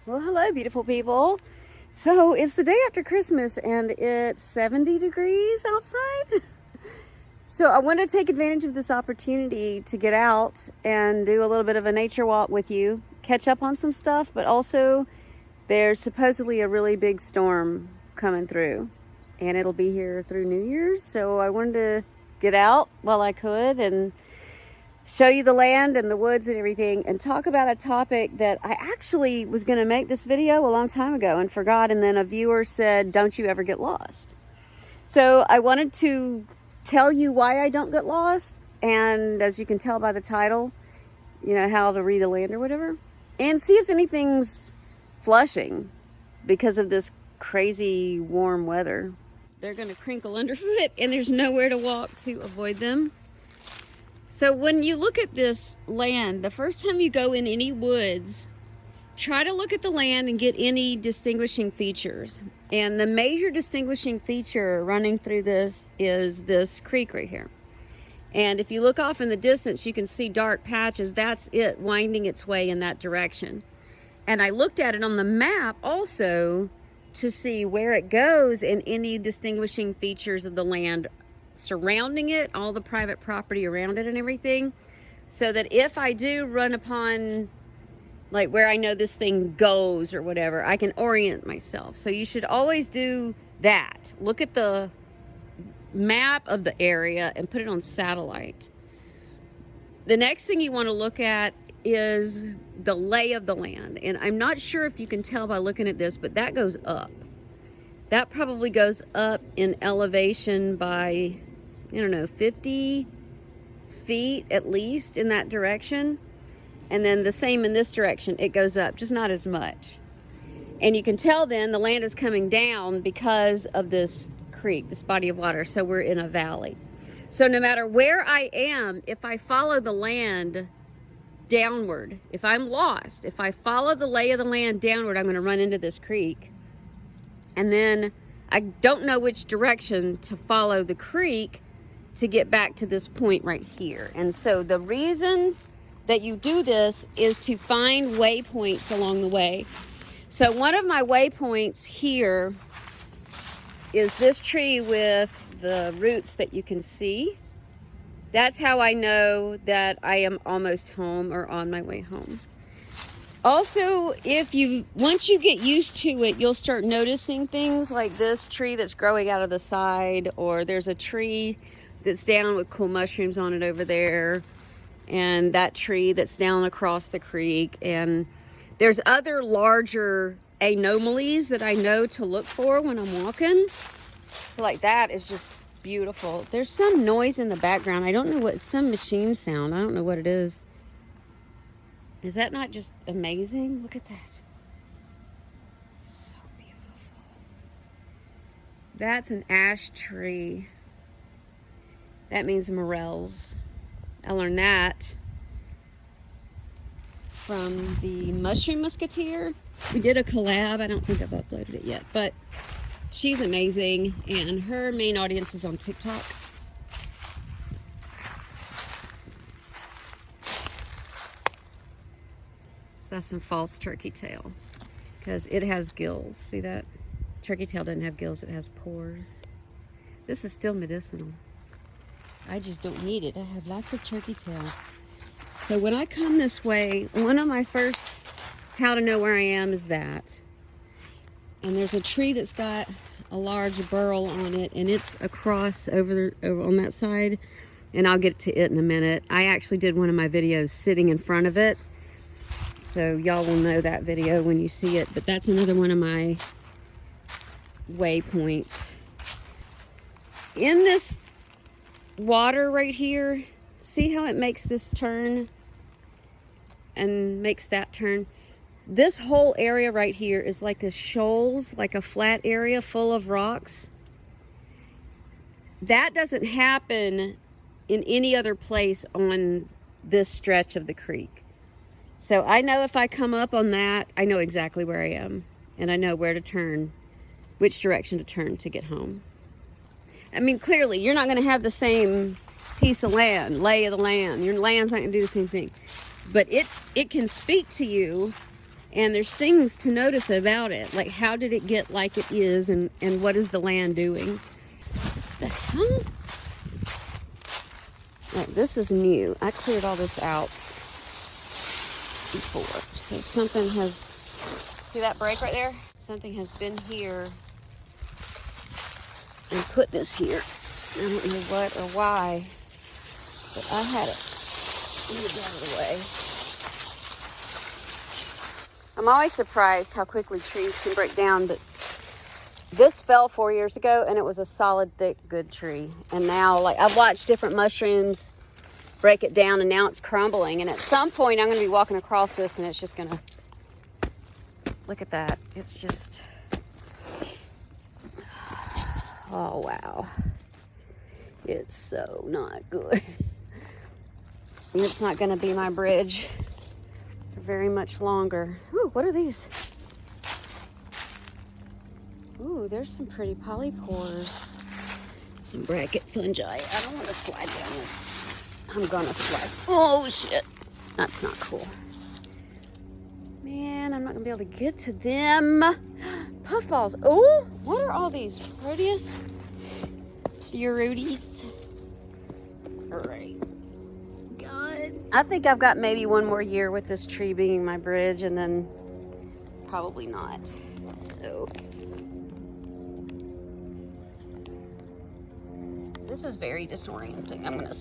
Well, hello, beautiful people. So it's the day after Christmas and it's 70 degrees outside. So I want to take advantage of this opportunity to get out and do a little bit of a nature walk with you, catch up on some stuff, but also there's supposedly a really big storm coming through and it'll be here through New Year's. So I wanted to get out while I could and show you the land and the woods and everything, and talk about a topic that I actually was going to make this video a long time ago and forgot, and then a viewer said, don't you ever get lost? So I wanted to tell you why I don't get lost, and as you can tell by the title, you know, how to read the land or whatever, and see if anything's flushing because of this crazy warm weather. They're going to crinkle underfoot and there's nowhere to walk to avoid them. So when you look at this land, the first time you go in any woods, try to look at the land and get any distinguishing features. And the major distinguishing feature running through this is this creek right here. And if you look off in the distance, you can see dark patches. That's it winding its way in that direction. And I looked at it on the map also to see where it goes and any distinguishing features of the land surrounding it, all the private property around it and everything, so that if I do run upon like where I know this thing goes or whatever, I can orient myself. So you should always do that. Look at the map of the area and put it on satellite. The next thing you want to look at is the lay of the land. And I'm not sure if you can tell by looking at this, but that goes up. That probably goes up in elevation by, I don't know, 50 feet at least in that direction. And then the same in this direction, it goes up, just not as much. And you can tell then the land is coming down because of this creek, this body of water. So we're in a valley. So no matter where I am, if I follow the land downward, if I'm lost, if I follow the lay of the land downward, I'm going to run into this creek. And then I don't know which direction to follow the creek to get back to this point right here. And so the reason that you do this is to find waypoints along the way. So one of my waypoints here is this tree with the roots that you can see. That's how I know that I am almost home or on my way home. Also, once you get used to it, you'll start noticing things like this tree that's growing out of the side, or there's a tree that's down with cool mushrooms on it over there, and that tree that's down across the creek. And there's other larger anomalies that I know to look for when I'm walking. So like that is just beautiful. There's some noise in the background. I don't know what, some machine sound. I don't know what it is. Is that not just amazing? Look at that. So beautiful. That's an ash tree. That means morels. I learned that from the Mushroom Musketeer. We did a collab. I don't think I've uploaded it yet, but she's amazing, and her main audience is on TikTok. So that's some false turkey tail, because it has gills. See that? Turkey tail doesn't have gills, it has pores. This is still medicinal. I just don't need it. I have lots of turkey tail. So when I come this way, one of my first how to know where I am is that. And there's a tree that's got a large burl on it, and it's across over on that side, and I'll get to it in a minute. I actually did one of my videos sitting in front of it, so y'all will know that video when you see it. But that's another one of my waypoints. In this water right here, see how it makes this turn and makes that turn? This whole area right here is like this shoals, like a flat area full of rocks. That doesn't happen in any other place on this stretch of the creek. So I know if I come up on that, I know exactly where I am, and I know where to turn, which direction to turn to get home. I mean, clearly, you're not going to have the same piece of land, lay of the land. Your land's not going to do the same thing. But it can speak to you And there's things to notice about it, like how did it get like it is, and what is the land doing? The hell? Oh, this is new. I cleared all this out before. So something has, see that break right there? Something has been here and put this here. I don't know what or why, but I had it moved out of the way. I'm always surprised how quickly trees can break down, but this fell 4 years ago and it was a solid, thick, good tree. And now, like, I've watched different mushrooms break it down and now it's crumbling. And at some point I'm gonna be walking across this and it's just gonna, look at that. It's just, oh wow. It's so not good. It's not gonna be my bridge for very much longer. Ooh, what are these? Ooh, there's some pretty polypores. Some bracket fungi. I don't want to slide down this. I'm gonna slide. Oh shit. That's not cool. Man, I'm not gonna be able to get to them. Puffballs. Oh, what are all these? Proteus? Pleurotes? Alright. God. I think I've got maybe one more year with this tree being my bridge and then probably not. So. This is very disorienting. I'm gonna.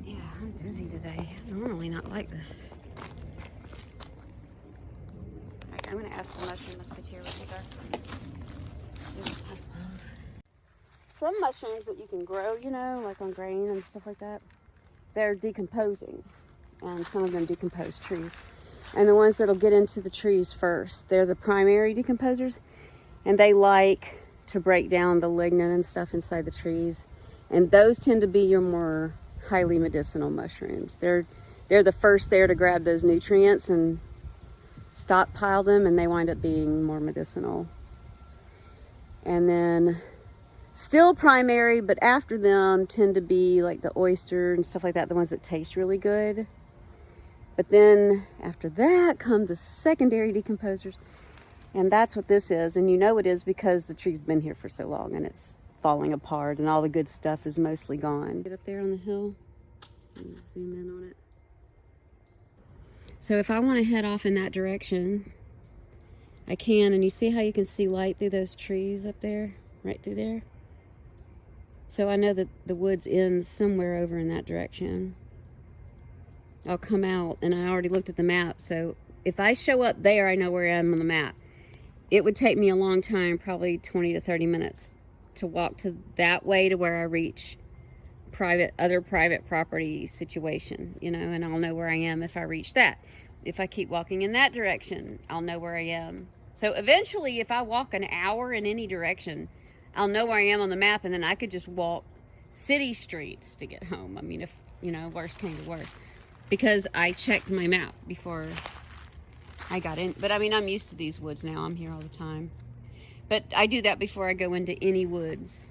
Yeah, I'm dizzy today. I'm normally not like this. Alright, I'm gonna ask the mushroom musketeer what these are. These puffballs. Some mushrooms that you can grow, you know, like on grain and stuff like that, they're decomposing. And some of them decompose trees. And the ones that'll get into the trees first, they're the primary decomposers, and they like to break down the lignin and stuff inside the trees. And those tend to be your more highly medicinal mushrooms. They're the first there to grab those nutrients and stockpile them, and they wind up being more medicinal. And then still primary, but after them tend to be like the oyster and stuff like that, the ones that taste really good. But then after that come the secondary decomposers, and that's what this is. And you know it is because the tree's been here for so long and it's falling apart and all the good stuff is mostly gone. Get up there on the hill and zoom in on it. So if I want to head off in that direction, I can. And you see how you can see light through those trees up there, right through there? So I know that the woods ends somewhere over in that direction. I'll come out, and I already looked at the map, so if I show up there, I know where I am on the map. It would take me a long time, probably 20 to 30 minutes, to walk to that way to where I reach other private property situation, you know, and I'll know where I am if I reach that. If I keep walking in that direction, I'll know where I am. So eventually, if I walk an hour in any direction, I'll know where I am on the map, and then I could just walk city streets to get home. I mean, if, you know, worst came to worst. Because I checked my map before I got in. But I mean, I'm used to these woods now. I'm here all the time. But I do that before I go into any woods.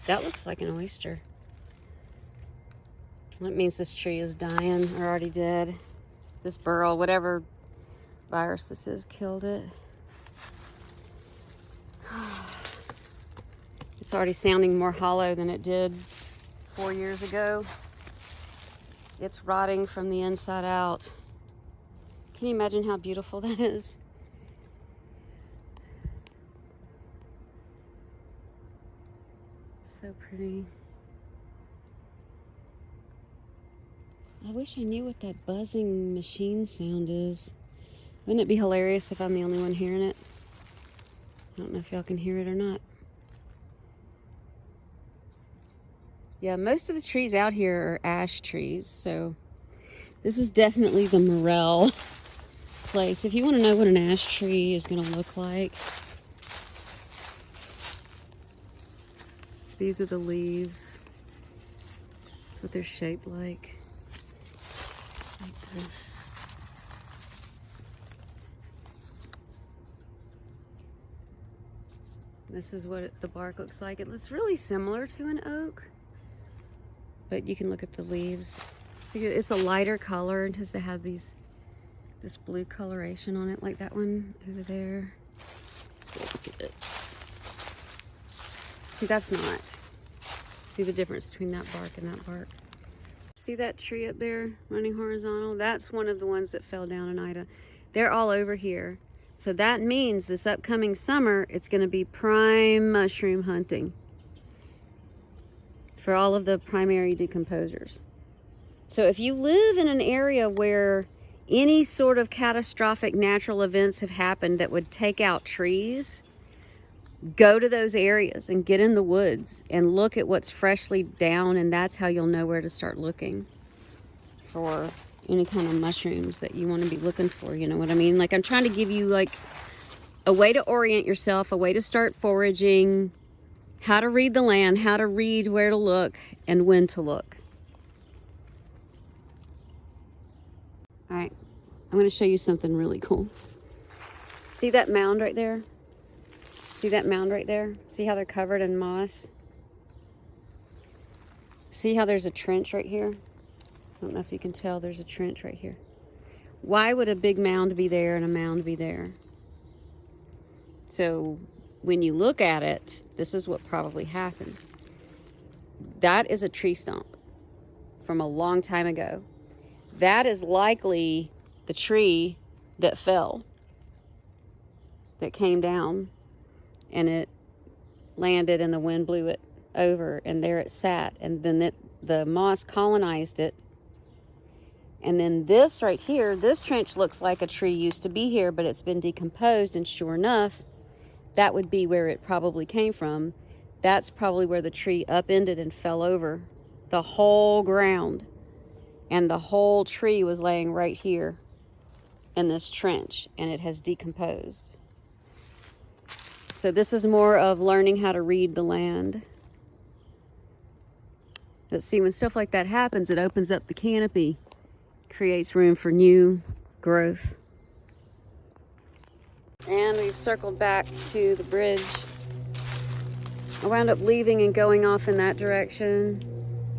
That looks like an oyster. That means this tree is dying or already dead. This burl, whatever virus this is, killed it. It's already sounding more hollow than it did 4 years ago. It's rotting from the inside out. Can you imagine how beautiful that is? So pretty. I wish I knew what that buzzing machine sound is. Wouldn't it be hilarious if I'm the only one hearing it? I don't know if y'all can hear it or not. Yeah, most of the trees out here are ash trees, so this is definitely the morel place. If you want to know what an ash tree is going to look like, these are the leaves. That's what they're shaped like. Like this. This is what the bark looks like. It's really similar to an oak, but you can look at the leaves. See, it's a lighter color. It tends to have this blue coloration on it, like that one over there. Let's go look at it. See, that's not. See the difference between that bark and that bark? See that tree up there running horizontal? That's one of the ones that fell down in Ida. They're all over here. So that means this upcoming summer, it's going to be prime mushroom hunting for all of the primary decomposers. So if you live in an area where any sort of catastrophic natural events have happened that would take out trees, go to those areas and get in the woods and look at what's freshly down, and that's how you'll know where to start looking for any kind of mushrooms that you want to be looking for. You know what I mean? Like, I'm trying to give you like a way to orient yourself, a way to start foraging, how to read the land, how to read where to look and when to look. All right, I'm going to show you something really cool. See that mound right there? See that mound right there? See how they're covered in moss? See how there's a trench right here? I don't know if you can tell, there's a trench right here. Why would a big mound be there and a mound be there? So when you look at it, this is what probably happened. That is a tree stump from a long time ago. That is likely the tree that fell, that came down, and it landed and the wind blew it over, and there it sat, and then the moss colonized it. And then this right here, this trench looks like a tree used to be here, but it's been decomposed, and sure enough, that would be where it probably came from. That's probably where the tree upended and fell over the whole ground, and the whole tree was laying right here in this trench, and it has decomposed. So this is more of learning how to read the land. But see, when stuff like that happens, it opens up the canopy, creates room for new growth. And we've circled back to the bridge. I wound up leaving and going off in that direction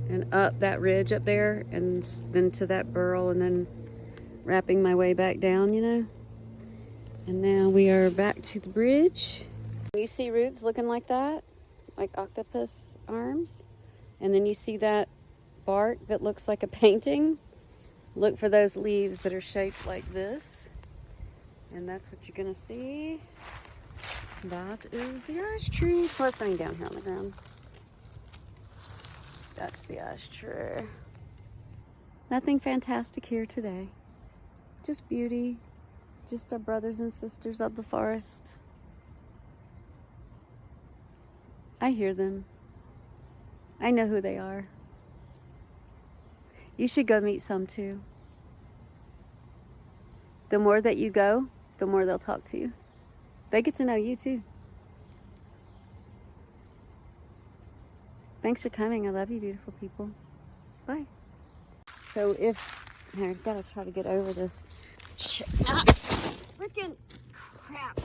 and up that ridge up there, and then to that burl, and then wrapping my way back down, you know. And now we are back to the bridge. You see roots looking like that, like octopus arms, and then you see that bark that looks like a painting. Look for those leaves that are shaped like this, and that's what you're gonna see. That is the ash tree. Plus something down here on the ground. That's the ash tree. Nothing fantastic here today. Just beauty. Just our brothers and sisters of the forest. I hear them. I know who they are. You should go meet some too. The more that you go, the more they'll talk to you. They get to know you too. Thanks for coming. I love you, beautiful people. Bye. So I've got to try to get over this. Freaking crap.